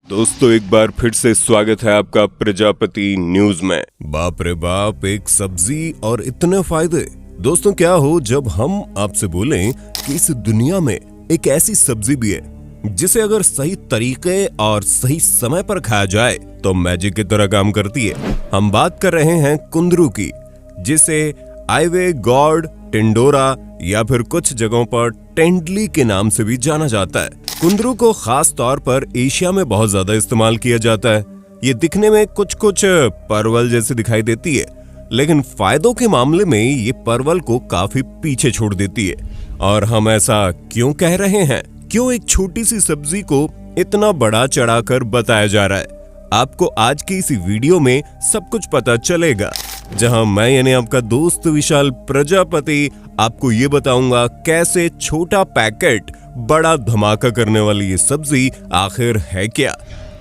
दोस्तों एक बार फिर से स्वागत है आपका प्रजापति न्यूज में। बाप रे बाप, एक सब्जी और इतने फायदे। दोस्तों क्या हो जब हम आपसे बोलें कि इस दुनिया में एक ऐसी सब्जी भी है जिसे अगर सही तरीके और सही समय पर खाया जाए तो मैजिक की तरह काम करती है। हम बात कर रहे हैं कुंदरू की, जिसे आइवे गॉड, टिंडोरा या फिर कुछ जगहों पर टेंडली के नाम से भी जाना जाता है। कुंदरू को खास तौर पर एशिया में बहुत ज्यादा इस्तेमाल किया जाता है। ये दिखने में कुछ परवल जैसे दिखाई देती है, लेकिन फायदों के मामले में ये परवल को काफी पीछे छोड़ देती है। और हम ऐसा क्यों कह रहे हैं? क्यों एक छोटी सी सब्जी को इतना बड़ा चढ़ाकर बताया जा रहा है? आपको आज की इसी वीडियो में सब कुछ पता चलेगा, जहां मैं यानी आपका दोस्त विशाल प्रजापति आपको ये बताऊंगा कैसे छोटा पैकेट बड़ा धमाका करने वाली ये सब्जी आखिर है क्या।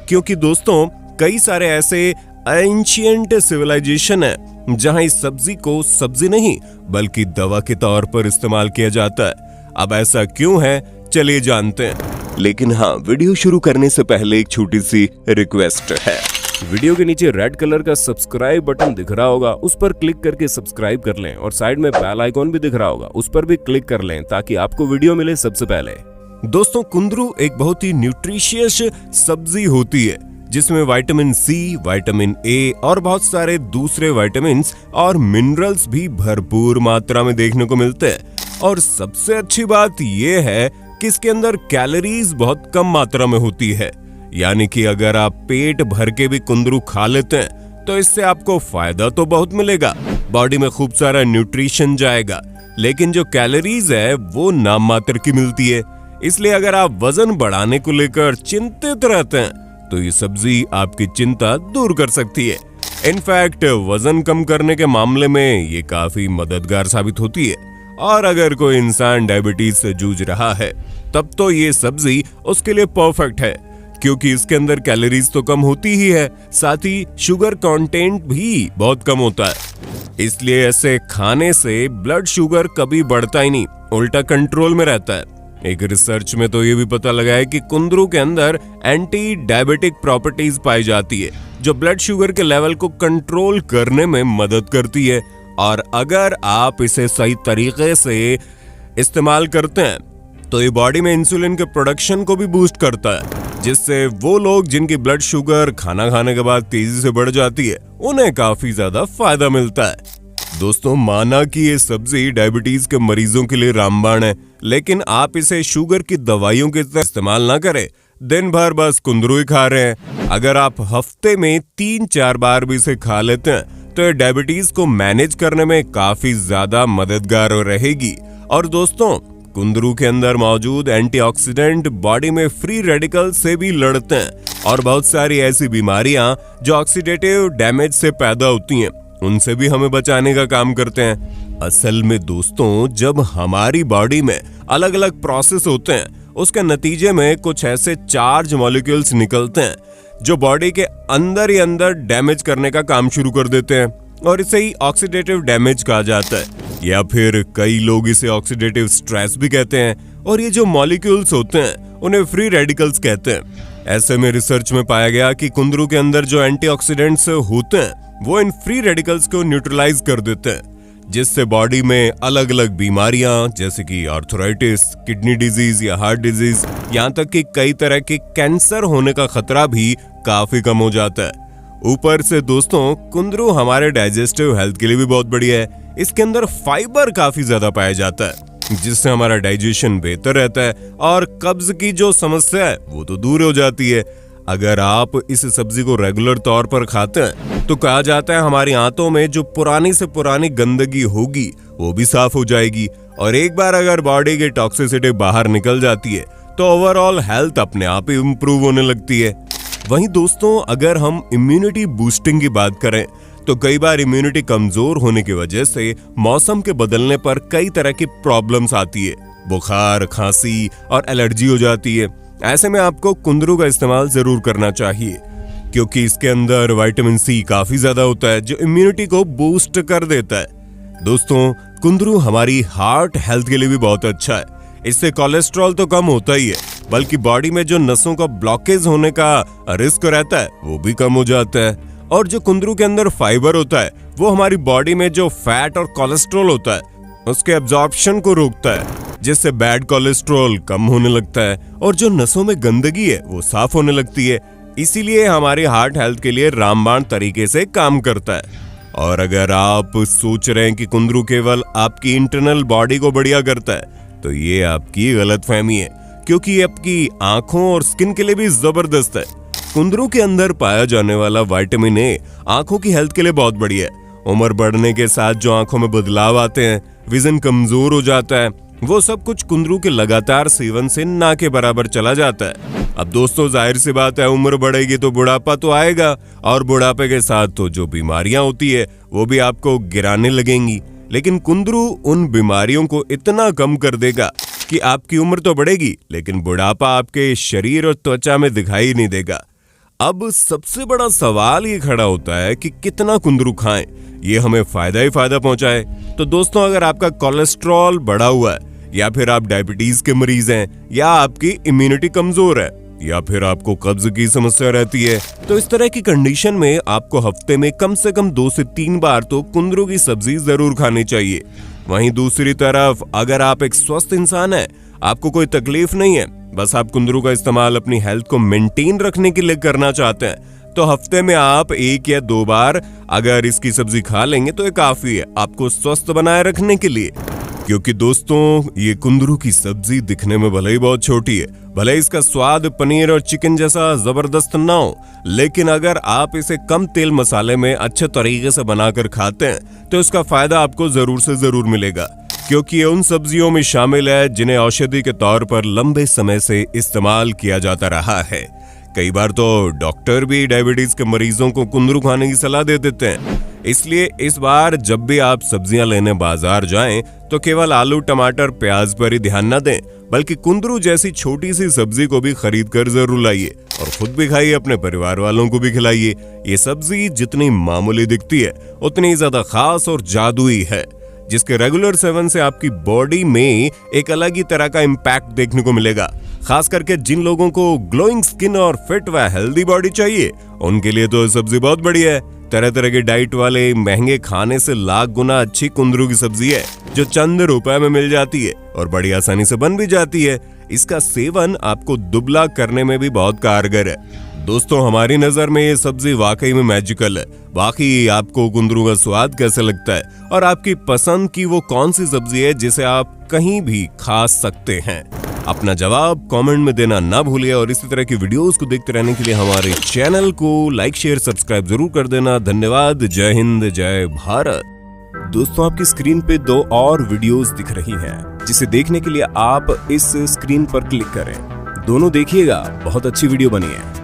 क्योंकि दोस्तों कई सारे ऐसे एंशिएंट सिविलाइजेशन है जहां इस सब्जी को सब्जी नहीं बल्कि दवा के तौर पर इस्तेमाल किया जाता है। अब ऐसा क्यों है, चलिए जानते हैं। लेकिन हाँ, वीडियो शुरू करने से पहले एक छोटी सी रिक्वेस्ट है। वीडियो के नीचे रेड कलर का सब्सक्राइब बटन दिख रहा होगा, उस पर क्लिक करके सब्सक्राइब कर लें और साइड में बेल आइकॉन भी दिख रहा होगा, उस पर भी क्लिक कर लें ताकि आपको वीडियो मिले सबसे पहले। दोस्तों कुंदरू एक बहुत ही न्यूट्रिशियस सब्जी होती है जिसमें विटामिन सी, विटामिन ए और बहुत सारे दूसरे विटामिन और मिनरल्स भी भरपूर मात्रा में देखने को मिलते हैं। और सबसे अच्छी बात यह है कि इसके अंदर कैलोरीज बहुत कम मात्रा में होती है, यानी कि अगर आप पेट भर के भी कुंदरू खा लेते हैं तो इससे आपको फायदा तो बहुत मिलेगा, बॉडी में खूब सारा न्यूट्रिशन जाएगा, लेकिन जो कैलोरीज है वो नाम मात्र की मिलती है। इसलिए अगर आप वजन बढ़ाने को लेकर चिंतित रहते हैं तो ये सब्जी आपकी चिंता दूर कर सकती है। इनफैक्ट वजन कम करने के मामले में ये काफी मददगार साबित होती है। और अगर कोई इंसान डायबिटीज से जूझ रहा है तब तो ये सब्जी उसके लिए परफेक्ट है, क्योंकि इसके अंदर कैलोरीज तो कम होती ही है, साथ ही शुगर कंटेंट भी बहुत कम होता है। इसलिए ऐसे खाने से ब्लड शुगर कभी बढ़ता ही नहीं, उल्टा कंट्रोल में रहता है। एक रिसर्च में तो ये भी पता लगा है कि कुंदरू के अंदर एंटी डायबिटिक प्रॉपर्टीज पाई जाती है जो ब्लड शुगर के लेवल को कंट्रोल करने में मदद करती है। और अगर आप इसे सही तरीके से इस्तेमाल करते हैं तो ये बॉडी में इंसुलिन के प्रोडक्शन को भी बूस्ट करता है, जिससे वो लोग जिनकी ब्लड शुगर खाना खाने के बाद तेजी से बढ़ जाती है उन्हें काफी ज्यादा फायदा मिलता है। दोस्तों माना कि ये सब्जी डायबिटीज के मरीजों के लिए रामबाण है, लेकिन आप इसे शुगर की दवाइयों के तरह इस्तेमाल ना करें। दिन भर बस कुंदरू ही खा रहे हैं। अगर आप हफ्ते में 3-4 बार भी इसे खा लेते हैं तो ये डायबिटीज को मैनेज करने में काफी ज्यादा मददगार रहेगी। और दोस्तों कुंदरू के अंदर मौजूद एंटीऑक्सीडेंट बॉडी में फ्री रेडिकल से भी लड़ते हैं और बहुत सारी ऐसी बीमारियां जो ऑक्सीडेटिव डैमेज से पैदा होती हैं उनसे भी हमें बचाने का काम करते हैं। असल में दोस्तों जब हमारी बॉडी में अलग अलग प्रोसेस होते हैं उसके नतीजे में कुछ ऐसे चार्ज मॉलिक्यूल्स निकलते हैं जो बॉडी के अंदर ही अंदर डैमेज करने का काम शुरू कर देते हैं, और इसे ही ऑक्सीडेटिव डैमेज कहा जाता है, या फिर कई लोग इसे ऑक्सीडेटिव स्ट्रेस भी कहते हैं। और ये जो मॉलिक्यूल्स होते हैं उन्हें फ्री रेडिकल्स कहते हैं। ऐसे में रिसर्च में पाया गया कि कुंदरू के अंदर जो एंटीऑक्सीडेंट्स होते हैं वो इन फ्री रेडिकल्स को न्यूट्रलाइज कर देते हैं, जिससे बॉडी में अलग अलग बीमारियां जैसे कि आर्थराइटिस, किडनी डिजीज या हार्ट डिजीज, यहाँ तक कि कई तरह के कैंसर होने का खतरा भी काफी कम हो जाता है। ऊपर से दोस्तों कुंदरू हमारे डाइजेस्टिव हेल्थ के लिए भी बहुत बढ़िया है। इसके अंदर फाइबर काफी ज्यादा पाया जाता है, जिससे हमारा डाइजेशन बेहतर रहता है और कब्ज की जो समस्या है वो तो दूर हो जाती है। अगर आप इस सब्जी को रेगुलर तौर पर खाते हैं तो कहा जाता है हमारी आंतों में जो पुरानी से पुरानी गंदगी होगी वो भी साफ हो जाएगी, और एक बार अगर बॉडी की टॉक्सिसिटी बाहर निकल जाती है तो ओवरऑल हेल्थ अपने आप ही इंप्रूव होने लगती है। वहीं दोस्तों अगर हम इम्यूनिटी बूस्टिंग की बात करें तो कई बार इम्यूनिटी कमजोर होने की वजह से मौसम के बदलने पर कई तरह की प्रॉब्लम्स आती है, बुखार, खांसी और एलर्जी हो जाती है। ऐसे में आपको कुंदरू का इस्तेमाल जरूर करना चाहिए, क्योंकि इसके अंदर विटामिन सी काफी ज्यादा होता है जो इम्यूनिटी को बूस्ट कर देता है। दोस्तों कुंदरू हमारी हार्ट हेल्थ के लिए भी बहुत अच्छा है। इससे कोलेस्ट्रॉल तो कम होता ही है, बल्कि बॉडी में जो नसों का ब्लॉकेज होने का रिस्क रहता है वो भी कम हो जाता है। और जो कुंदरू के अंदर फाइबर होता है वो हमारी बॉडी में जो फैट और कोलेस्ट्रॉल होता है उसके एब्जॉर्प्शन को रोकता है, जिससे बैड कोलेस्ट्रॉल कम होने लगता है और जो नसों में गंदगी है वो साफ होने लगती है। इसीलिए हमारे हार्ट हेल्थ के लिए रामबाण तरीके से काम करता है। और अगर आप सोच रहे हैं कि कुंदरू केवल आपकी इंटरनल बॉडी को बढ़िया करता है तो ये आपकी गलतफहमी है, क्योंकि ये आपकी आंखों और स्किन के लिए भी जबरदस्त है। कुंदरू के अंदर पाया जाने वाला विटामिन ए आंखों की हेल्थ के लिए बहुत बढ़िया है। उम्र बढ़ने के साथ जो आंखों में बदलाव आते हैं, विजन कमजोर हो जाता है, वो सब कुछ कुंदरू के लगातार सेवन से ना के बराबर चला जाता है। अब दोस्तों जाहिर सी बात है, उम्र बढ़ेगी तो बुढ़ापा तो आएगा और बुढ़ापे के साथ तो जो बीमारियां होती है वो भी आपको गिराने लगेंगी। लेकिन कुंदरू उन बीमारियों को इतना कम कर देगा कि आपकी उम्र तो बढ़ेगी लेकिन बुढ़ापा आपके शरीर और त्वचा में दिखाई नहीं देगा। अब सबसे बड़ा सवाल ये खड़ा होता है कि कितना कुंदरू खाएं, ये हमें फायदा ही फायदा पहुंचाए। तो दोस्तों, अगर आपका कोलेस्ट्रॉल बढ़ा हुआ है, या फिर आप डायबिटीज के मरीज हैं, या आपकी इम्यूनिटी कमजोर है, या फिर आपको कब्ज की समस्या रहती है, तो इस तरह की कंडीशन में आपको हफ्ते में कम से कम 2 से 3 बार तो कुंदरू की सब्जी जरूर खानी चाहिए। वहीं दूसरी तरफ अगर आप एक स्वस्थ इंसान हैं, आपको कोई तकलीफ नहीं है, बस आप कुंदरू का इस्तेमाल अपनी हेल्थ को मेंटेन रखने के लिए करना चाहते हैं, तो हफ्ते में आप 1 या 2 बार अगर इसकी सब्जी खा लेंगे तो ये काफी है आपको स्वस्थ बनाए रखने के लिए। क्योंकि दोस्तों, ये कुंदरू की सब्जी दिखने में भले ही बहुत छोटी है, भले इसका स्वाद पनीर और चिकन जैसा जबरदस्त ना हो, लेकिन अगर आप इसे कम तेल मसाले में अच्छे तरीके से बनाकर खाते हैं तो इसका फायदा आपको जरूर से जरूर मिलेगा। क्योंकि ये उन सब्जियों में शामिल है जिन्हें औषधि के तौर पर लंबे समय से इस्तेमाल किया जाता रहा है। कई बार तो डॉक्टर भी डायबिटीज के मरीजों को कुंदरू खाने की सलाह दे देते हैं। इसलिए इस बार जब भी आप सब्जियां लेने बाजार जाएं तो केवल आलू, टमाटर, प्याज पर ही ध्यान न दें, बल्कि कुंदरू जैसी छोटी सी सब्जी को भी खरीद कर जरूर लाइए और खुद भी खाइए, अपने परिवार वालों को भी खिलाइए। ये सब्जी जितनी मामूली दिखती है उतनी ज्यादा खास और जादुई है, जिसके रेगुलर सेवन से आपकी बॉडी में एक अलग ही तरह का इम्पैक्ट देखने को मिलेगा। खास करके जिन लोगों को ग्लोइंग स्किन और फिट व हेल्दी बॉडी चाहिए उनके लिए तो सब्जी बहुत बढ़िया है। तरह तरह के डाइट वाले महंगे खाने से लाख गुना अच्छी कुंदरू की सब्जी है, जो चंद रुपए में मिल जाती है और बड़ी आसानी से बन भी जाती है। इसका सेवन आपको दुबला करने में भी बहुत कारगर है। दोस्तों, हमारी नजर में ये सब्जी वाकई में मैजिकल है। बाकी आपको कुंदरू का स्वाद कैसे लगता है और आपकी पसंद की वो कौन सी सब्जी है जिसे आप कहीं भी खा सकते हैं? अपना जवाब कमेंट में देना ना भूलिए और इसी तरह की वीडियोस को देखते रहने के लिए हमारे चैनल को लाइक, शेयर, सब्सक्राइब जरूर कर देना। धन्यवाद। जय हिंद, जय भारत। दोस्तों, आपकी स्क्रीन पे 2 और वीडियोस दिख रही हैं, जिसे देखने के लिए आप इस स्क्रीन पर क्लिक करें। दोनों देखिएगा, बहुत अच्छी वीडियो बनी है।